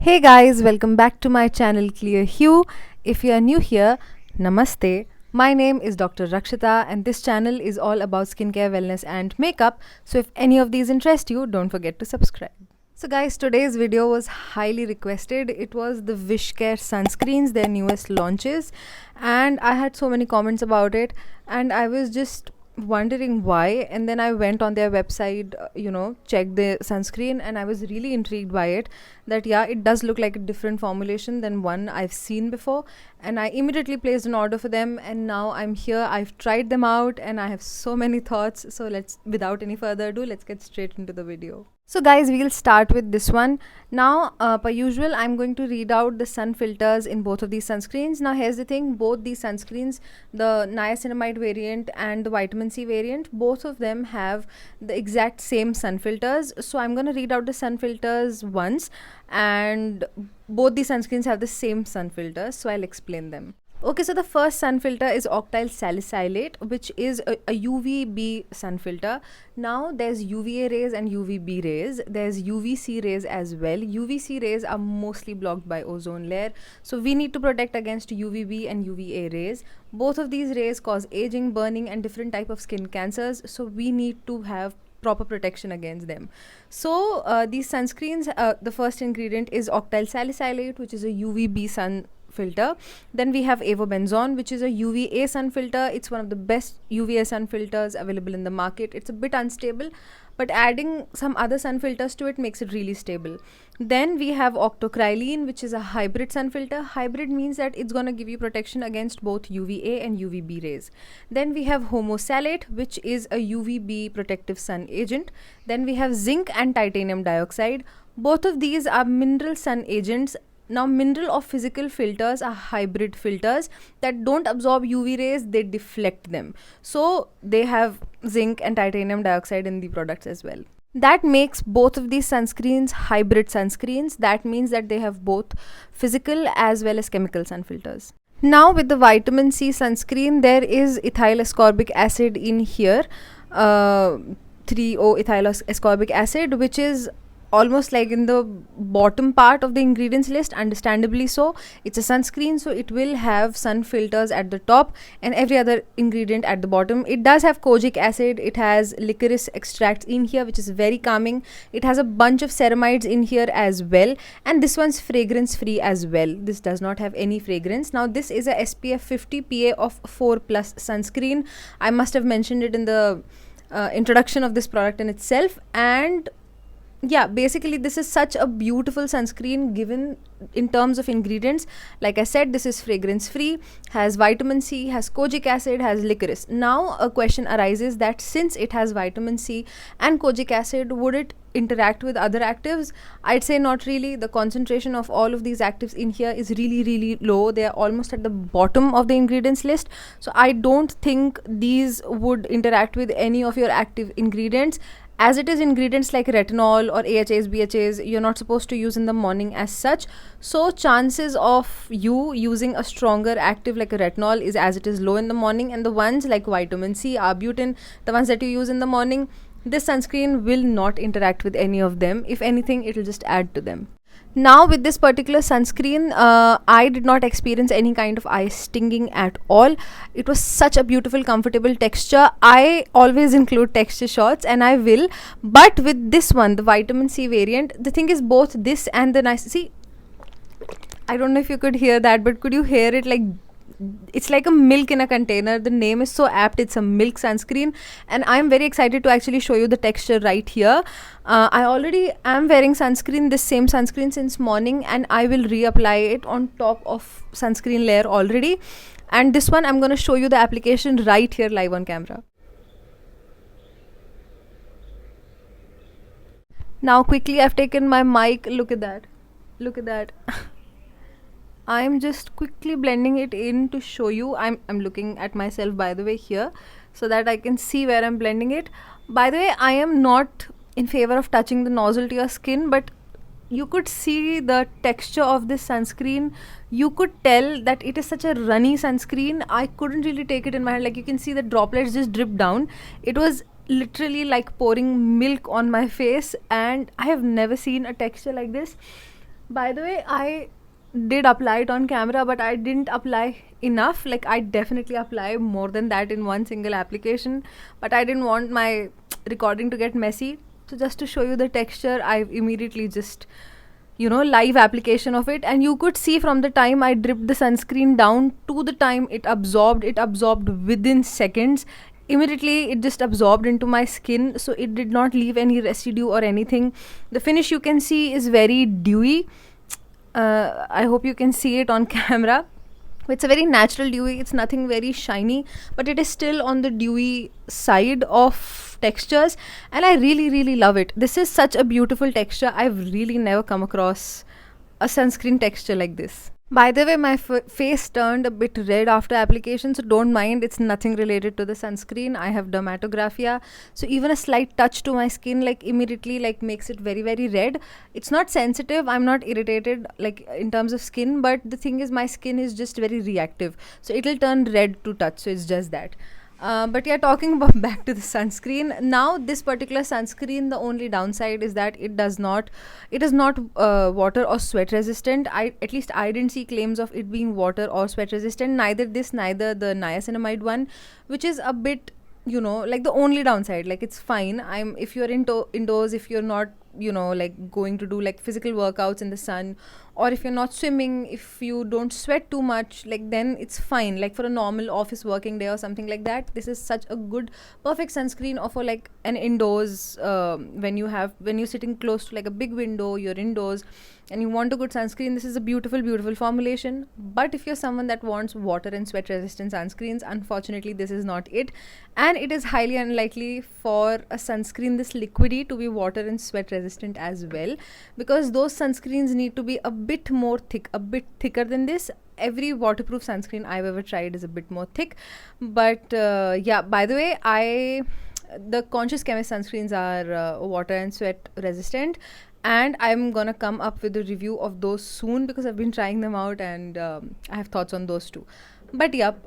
Hey guys, welcome back to my channel Clear Hue. If you are new here, namaste. My name is Dr. Rakshita and this channel is all about skincare, wellness and makeup. So if any of these interest you, don't forget to subscribe. So guys, today's video was highly requested. It was the Wishcare sunscreens, their newest launches, and I had so many comments about it and I was just wondering why, and then I went on their website, checked the sunscreen, and I was really intrigued by it. That yeah, it does look like a different formulation than one I've seen before, and I immediately placed an order for them, and now I'm here. I've tried them out and I have so many thoughts. So let's, without any further ado, let's get straight into the video. So guys, we'll start with this one. Now, per usual, I'm going to read out the sun filters in both of these sunscreens. Now, here's the thing. Both these sunscreens, the niacinamide variant and the vitamin C variant, both of them have the exact same sun filters. So I'm going to read out the sun filters once, and both these sunscreens have the same sun filters. So I'll explain them. Okay, so the first sun filter is octyl salicylate, which is a UVB sun filter. Now there's UVA rays and UVB rays. There's UVC rays as well. UVC rays are mostly blocked by ozone layer, so we need to protect against UVB and UVA rays. Both of these rays cause aging, burning and different type of skin cancers, so we need to have proper protection against them. So these sunscreens, the first ingredient is octyl salicylate, which is a UVB sun filter. Then we have avobenzone, which is a UVA sun filter. It's one of the best UVA sun filters available in the market. It's a bit unstable, but adding some other sun filters to it makes it really stable. Then we have octocrylene, which is a hybrid sun filter. Hybrid means that it's going to give you protection against both UVA and UVB rays. Then we have homosalate, which is a UVB protective sun agent. Then we have zinc and titanium dioxide. Both of these are mineral sun agents. Now, mineral or physical filters are hybrid filters that don't absorb UV rays, they deflect them. So they have zinc and titanium dioxide in the products as well. That makes both of these sunscreens hybrid sunscreens. That means that they have both physical as well as chemical sun filters. Now with the vitamin C sunscreen, there is ethyl ascorbic acid in here, 3-O ethyl ascorbic acid, which is almost like in the bottom part of the ingredients list, understandably so. It's a sunscreen, so it will have sun filters at the top and every other ingredient at the bottom. It does have kojic acid, it has licorice extracts in here, which is very calming. It has a bunch of ceramides in here as well, and this one's fragrance free as well. This does not have any fragrance. Now this is a SPF 50 PA of 4+ sunscreen. I must have mentioned it in the introduction of this product in itself. And yeah, basically this is such a beautiful sunscreen given in terms of ingredients. Like I said, this is fragrance free, has vitamin C, has kojic acid, has licorice. Now a question arises that since it has vitamin C and kojic acid, would it interact with other actives? I'd say not really. The concentration of all of these actives in here is really low. They are almost at the bottom of the ingredients list, so I don't think these would interact with any of your active ingredients. As it is ingredients like retinol or AHAs, BHAs, you're not supposed to use in the morning as such. So chances of you using a stronger active like a retinol is as it is low in the morning, and the ones like vitamin C, arbutin, the ones that you use in the morning, this sunscreen will not interact with any of them. If anything, it will just add to them. Now with this particular sunscreen, I did not experience any kind of eye stinging at all. It was such a beautiful, comfortable texture. I always include texture shots and I will, but with this one, the vitamin C variant, the thing is both this and the nice, see, I don't know if you could hear that, but could you hear it? Like, it's like a milk in a container. The name is so apt. It's a milk sunscreen, and I'm very excited to actually show you the texture right here. I already am wearing sunscreen, this same sunscreen, since morning, and I will reapply it on top of sunscreen layer already. And this one I'm going to show you the application right here live on camera. Now quickly, I've taken my mic. Look at that. I'm just quickly blending it in to show you. I'm looking at myself, by the way, here, so that I can see where I'm blending it. By the way, I am not in favor of touching the nozzle to your skin, but you could see the texture of this sunscreen. You could tell that it is such a runny sunscreen. I couldn't really take it in my hand. Like, you can see the droplets just drip down. It was literally like pouring milk on my face, and I have never seen a texture like this. By the way, I did apply it on camera, but I didn't apply enough. Like, I definitely apply more than that in one single application, but I didn't want my recording to get messy. So, just to show you the texture, I immediately just, live application of it. And you could see from the time I dripped the sunscreen down to the time it absorbed within seconds. Immediately, it just absorbed into my skin, so it did not leave any residue or anything. The finish you can see is very dewy. I hope you can see it on camera. It's a very natural dewy. It's nothing very shiny, but it is still on the dewy side of textures, and I really, really love it. This is such a beautiful texture. I've really never come across a sunscreen texture like this. By the way, my face turned a bit red after application, so don't mind. It's nothing related to the sunscreen. I have dermatographia, so even a slight touch to my skin, like, immediately, like, makes it very, very red. It's not sensitive. I'm not irritated, like, in terms of skin, but the thing is, my skin is just very reactive, so it'll turn red to touch. So it's just that. But yeah, talking about back to the sunscreen. Now, this particular sunscreen, the only downside is that it is not water or sweat resistant. At least I didn't see claims of it being water or sweat resistant. Neither this, neither the niacinamide one, which is a bit, like, the only downside. Like, it's fine. If you're indoors, if you're not, like, going to do like physical workouts in the sun, or if you're not swimming, if you don't sweat too much, like, then it's fine. Like, for a normal office working day or something like that, this is such a good, perfect sunscreen. Or for like an indoors, when you're sitting close to like a big window, you're indoors and you want a good sunscreen, this is a beautiful, beautiful formulation. But if you're someone that wants water and sweat resistant sunscreens, unfortunately this is not it. And it is highly unlikely for a sunscreen this liquidy to be water and sweat resistant as well, because those sunscreens need to be a bit more thick, a bit thicker than this. Every waterproof sunscreen I've ever tried is a bit more thick. But yeah, by the way, the Conscious Chemist sunscreens are water and sweat resistant, and I'm gonna come up with a review of those soon, because I've been trying them out, and I have thoughts on those too. But yep,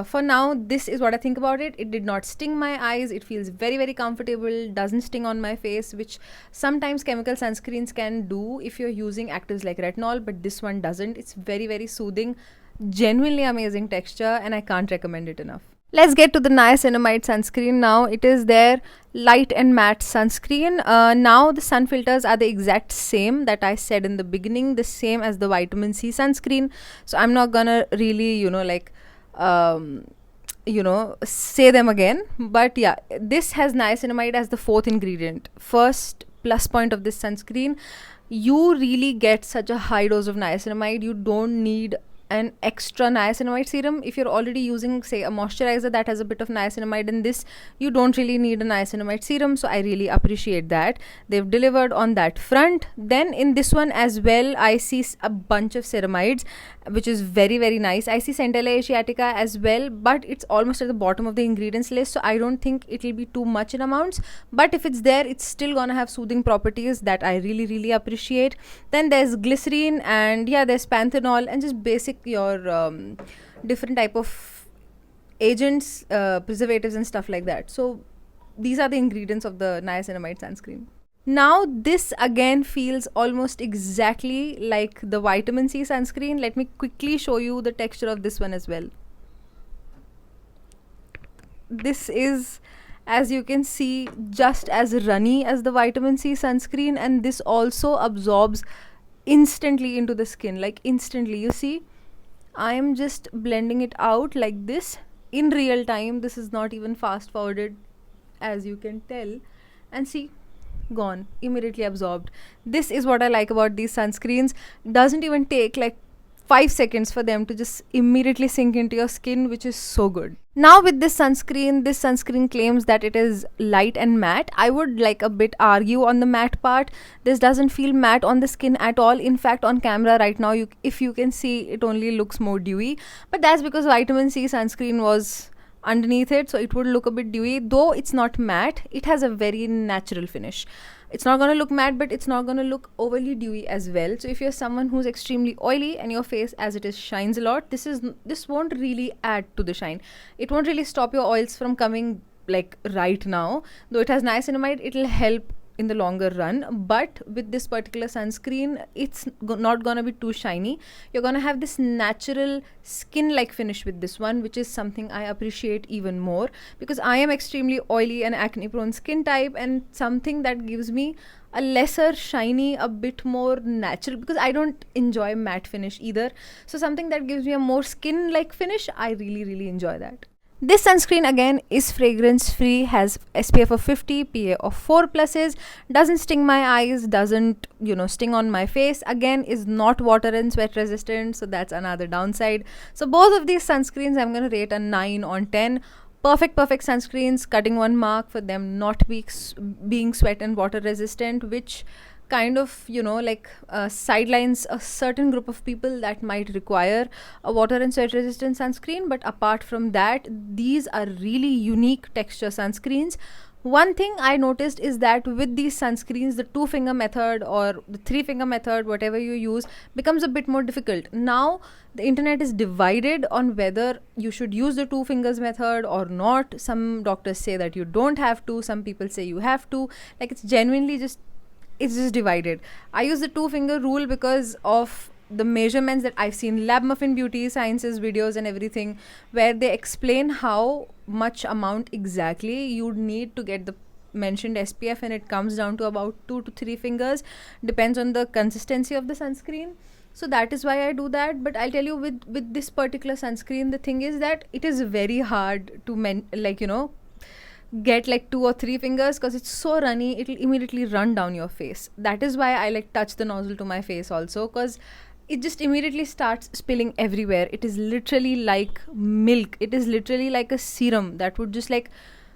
for now, this is what I think about it. It did not sting my eyes. It feels very, very comfortable, doesn't sting on my face, which sometimes chemical sunscreens can do if you're using actives like retinol, but this one doesn't. It's very, very soothing, genuinely amazing texture, and I can't recommend it enough. Let's get to the niacinamide sunscreen now. It is their light and matte sunscreen. Now the sun filters are the exact same that I said in the beginning, the same as the vitamin C sunscreen. So I'm not gonna really, say them again. But yeah, this has niacinamide as the fourth ingredient. First plus point of this sunscreen, you really get such a high dose of niacinamide. You don't need an extra niacinamide serum. If you're already using, say, a moisturizer that has a bit of niacinamide in this, you don't really need a niacinamide serum. So I really appreciate that they've delivered on that front. Then in this one as well, I see a bunch of ceramides, which is very, very nice. I see Centella asiatica as well, but it's almost at the bottom of the ingredients list, so I don't think it'll be too much in amounts. But if it's there, it's still gonna have soothing properties that I really, really appreciate. Then there's glycerine, and yeah, there's panthenol, and just basic your different type of agents, preservatives and stuff like that. So these are the ingredients of the niacinamide sunscreen. Now this again feels almost exactly like the vitamin C sunscreen. Let me quickly show you the texture of this one as well. This is, as you can see, just as runny as the vitamin C sunscreen, and this also absorbs instantly into the skin, like instantly. You see, I am just blending it out like this in real time. This is not even fast forwarded, as you can tell, and see, gone, immediately absorbed. This is what I like about these sunscreens. Doesn't even take like 5 seconds for them to just immediately sink into your skin, which is so good. Now with this sunscreen claims that it is light and matte. I would like a bit argue on the matte part. This doesn't feel matte on the skin at all. In fact, on camera right now, if you can see, it only looks more dewy, but that's because vitamin C sunscreen was underneath it, so it would look a bit dewy. Though it's not matte, it has a very natural finish. It's not going to look matte, but it's not going to look overly dewy as well. So if you're someone who's extremely oily and your face as it is shines a lot, this won't really add to the shine. It won't really stop your oils from coming like right now. Though it has niacinamide, it'll help in the longer run. But with this particular sunscreen, it's not gonna be too shiny. You're gonna have this natural skin like finish with this one, which is something I appreciate even more, because I am extremely oily and acne prone skin type, and something that gives me a lesser shiny, a bit more natural, because I don't enjoy matte finish either. So something that gives me a more skin like finish, I really enjoy that. This sunscreen again is fragrance free, has SPF of 50, PA of 4 pluses, doesn't sting my eyes, doesn't sting on my face, again is not water and sweat resistant, so that's another downside. So both of these sunscreens I'm going to rate a 9 on 10. Perfect sunscreens, cutting one mark for them not being sweat and water resistant, which kind of sidelines a certain group of people that might require a water and sweat resistant sunscreen. But apart from that, these are really unique texture sunscreens. One thing I noticed is that with these sunscreens, the 2-finger method or the 3-finger method, whatever you use, becomes a bit more difficult. Now the internet is divided on whether you should use the 2 fingers method or not. Some doctors say that you don't have to, some people say you have to. Like, it's just divided. I use the 2-finger rule because of the measurements that I've seen Lab Muffin Beauty Sciences videos and everything, where they explain how much amount exactly you'd need to get the mentioned SPF, and it comes down to about 2 to 3 fingers, depends on the consistency of the sunscreen. So that is why I do that. But I'll tell you, with this particular sunscreen, the thing is that it is very hard to get like 2 or 3 fingers, because it's so runny, it'll immediately run down your face. That is why I touch the nozzle to my face also, because it just immediately starts spilling everywhere. It is literally like milk. It is literally like a serum that would just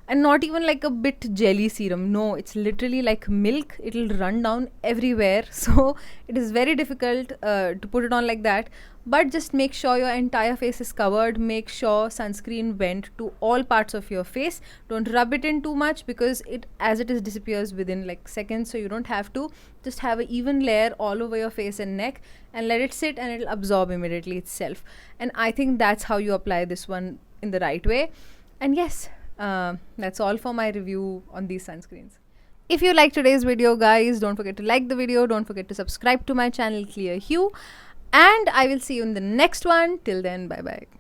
and not even like a bit jelly serum. No, it's literally like milk. It'll run down everywhere. So it is very difficult to put it on like that. But just make sure your entire face is covered. Make sure sunscreen went to all parts of your face. Don't rub it in too much, because it disappears within seconds. So you don't have to. Just have an even layer all over your face and neck, and let it sit, and it'll absorb immediately itself. And I think that's how you apply this one in the right way. And yes, that's all for my review on these sunscreens. If you like today's video, guys, don't forget to like the video. Don't forget to subscribe to my channel, Clear Hue. And I will see you in the next one. Till then, bye bye.